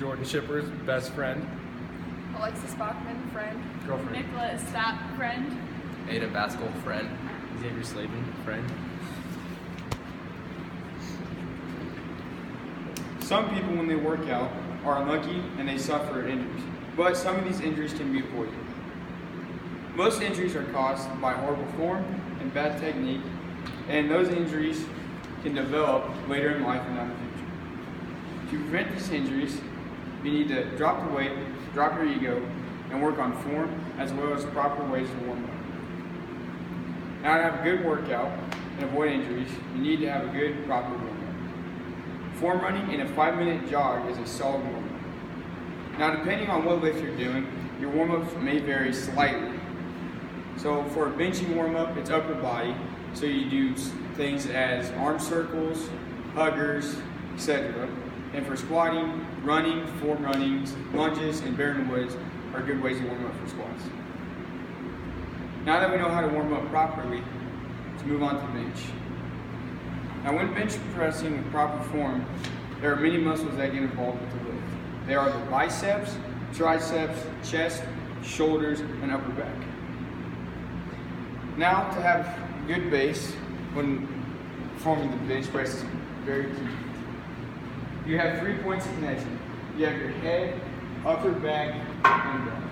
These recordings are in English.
Jordan Shipper's best friend. Alexis Bachman, friend. Girlfriend. Nicola Stapp, friend. Ada Baskell, friend. Xavier Slavin, friend. Some people, when they work out, are unlucky and they suffer injuries, but some of these injuries can be avoided. Most injuries are caused by horrible form and bad technique, and those injuries can develop later in life and in the future. To prevent these injuries, you need to drop the weight, drop your ego, and work on form as well as proper ways to warm up. Now, to have a good workout and avoid injuries, you need to have a good, proper warm-up. Form running and a 5-minute jog is a solid warm-up. Now, depending on what lift you're doing, your warm-ups may vary slightly. So for a benching warm-up, it's upper body, so you do things as arm circles, huggers, etc. And for squatting, running, form runnings, lunges, and bear in the woods are good ways to warm up for squats. Now that we know how to warm up properly, let's move on to bench. Now, when bench pressing with proper form, there are many muscles that get involved with the lift. They are the biceps, triceps, chest, shoulders, and upper back. Now, to have a good base when performing the bench press is very key. You have 3 points of connection. You have your head, upper back, and back.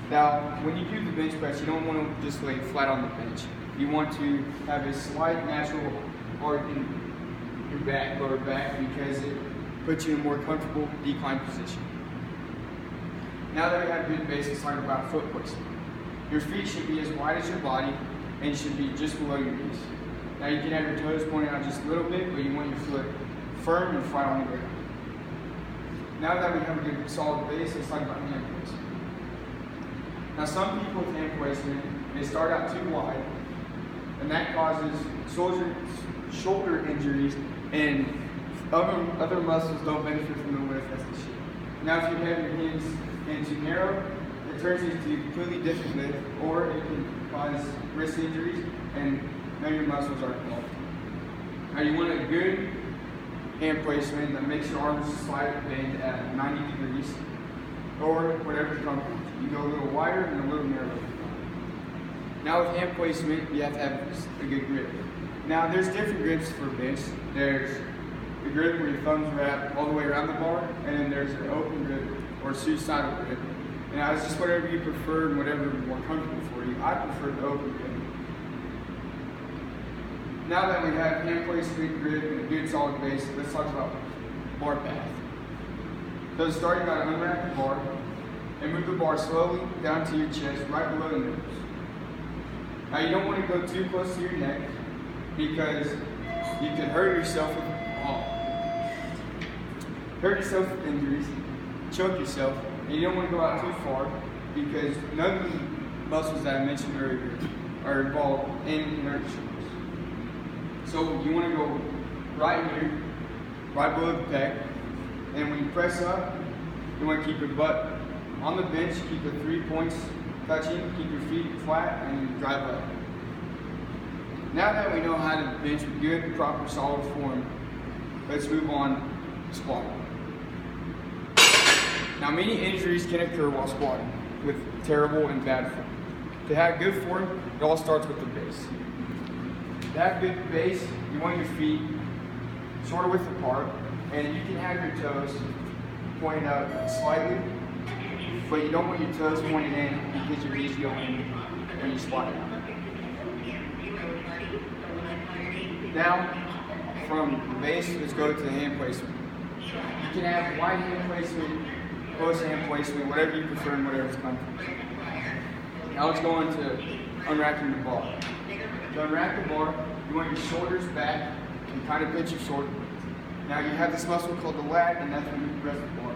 Now, when you do the bench press, you don't want to just lay flat on the bench. You want to have a slight natural arc in your back, lower back, because it puts you in a more comfortable decline position. Now that we have good base, let's talk about foot placement. Your feet should be as wide as your body and should be just below your knees. Now you can have your toes pointing out just a little bit, but you want your foot firm and flat on the ground. Now that we have a good solid base, let's talk about hand placement. Now some people with hand placement, they start out too wide, and that causes shoulder injuries, and other muscles don't benefit from the lift. That's the shit. Now if you have your hands too narrow, it turns into a completely different lift, or it can cause wrist injuries, and none of your muscles are involved. Now you want a good hand placement that makes your arms slightly bend at 90 degrees, or whatever's comfortable. You go a little wider and a little narrower. Now with hand placement, you have to have a good grip. Now there's different grips for bench. There's the grip where your thumbs wrap all the way around the bar, and then there's an open grip or suicidal grip. Now it's just whatever you prefer and whatever is more comfortable for you. I prefer the open grip. Now that we have hand placement, grip, and a good solid base, let's talk about bar path. So to start, you got to unwrap the bar and move the bar slowly down to your chest, right below the nose. Now you don't want to go too close to your neck because you can hurt yourself with injuries, choke yourself, and you don't want to go out too far because none of the muscles that I mentioned earlier are involved in hurt your shoulders. So you want to go right here, right below the pec, and when you press up, you want to keep your butt on the bench, keep the 3 points touching, keep your feet flat, and drive up. Now that we know how to bench with good, proper, solid form, let's move on to squatting. Now many injuries can occur while squatting with terrible and bad form. To have good form, it all starts with the base. To have good base, you want your feet sort of width apart, and you can have your toes pointed out slightly, but you don't want your toes pointed in because your knees go in when you squat down. Now, from the base, let's go to the hand placement. You can have wide hand placement, close hand placement, whatever you prefer and whatever's comfortable. Now let's go on to unwrapping the bar. To unwrap the bar, you want your shoulders back and kind of pitch your shoulder. Now you have this muscle called the lat, and that's when you press the bar.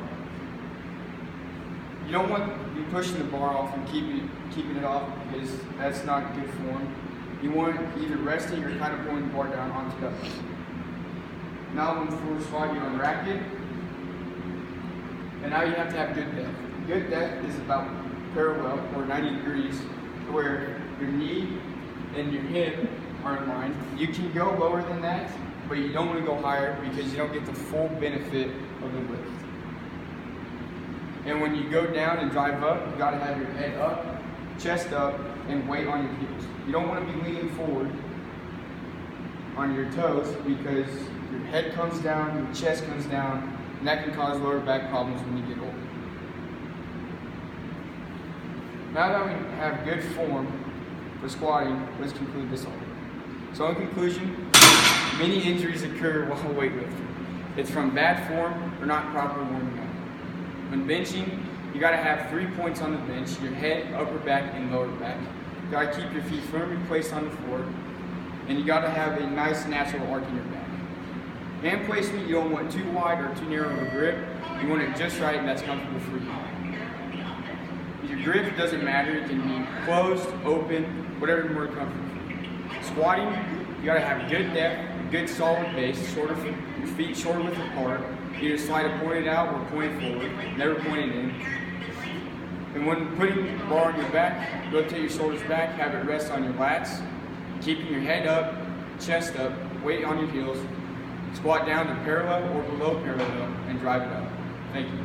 You don't want to be pushing the bar off and keeping it off because that's not good form. You want either resting or kind of pulling the bar down onto the upper. Now when full squat, you unwrap it, and now you have to have good depth. Good depth is about parallel or 90 degrees, where your knee and your hip are in line. You can go lower than that, but you don't want to go higher because you don't get the full benefit of the lift. And when you go down and drive up, you gotta have your head up, chest up, and weight on your heels. You don't want to be leaning forward on your toes because your head comes down, your chest comes down, and that can cause lower back problems when you get older. Now that we have good form for squatting, let's conclude this all. So in conclusion, many injuries occur while weightlifting. It's from bad form or not properly warming up. When benching, you gotta have 3 points on the bench: your head, upper back, and lower back. You gotta keep your feet firmly placed on the floor, and you gotta have a nice natural arc in your back. Hand placement, you don't want too wide or too narrow of a grip. You want it just right and that's comfortable for you. Your grip doesn't matter, it can be closed, open, whatever you're more comfortable for. Squatting, you gotta have good depth, good solid base, your feet shoulder width apart. Either slide it pointed out or pointed forward, never pointed in. And when putting the bar on your back, rotate your shoulders back, have it rest on your lats, keeping your head up, chest up, weight on your heels. Squat down to parallel or below parallel and drive it up. Thank you.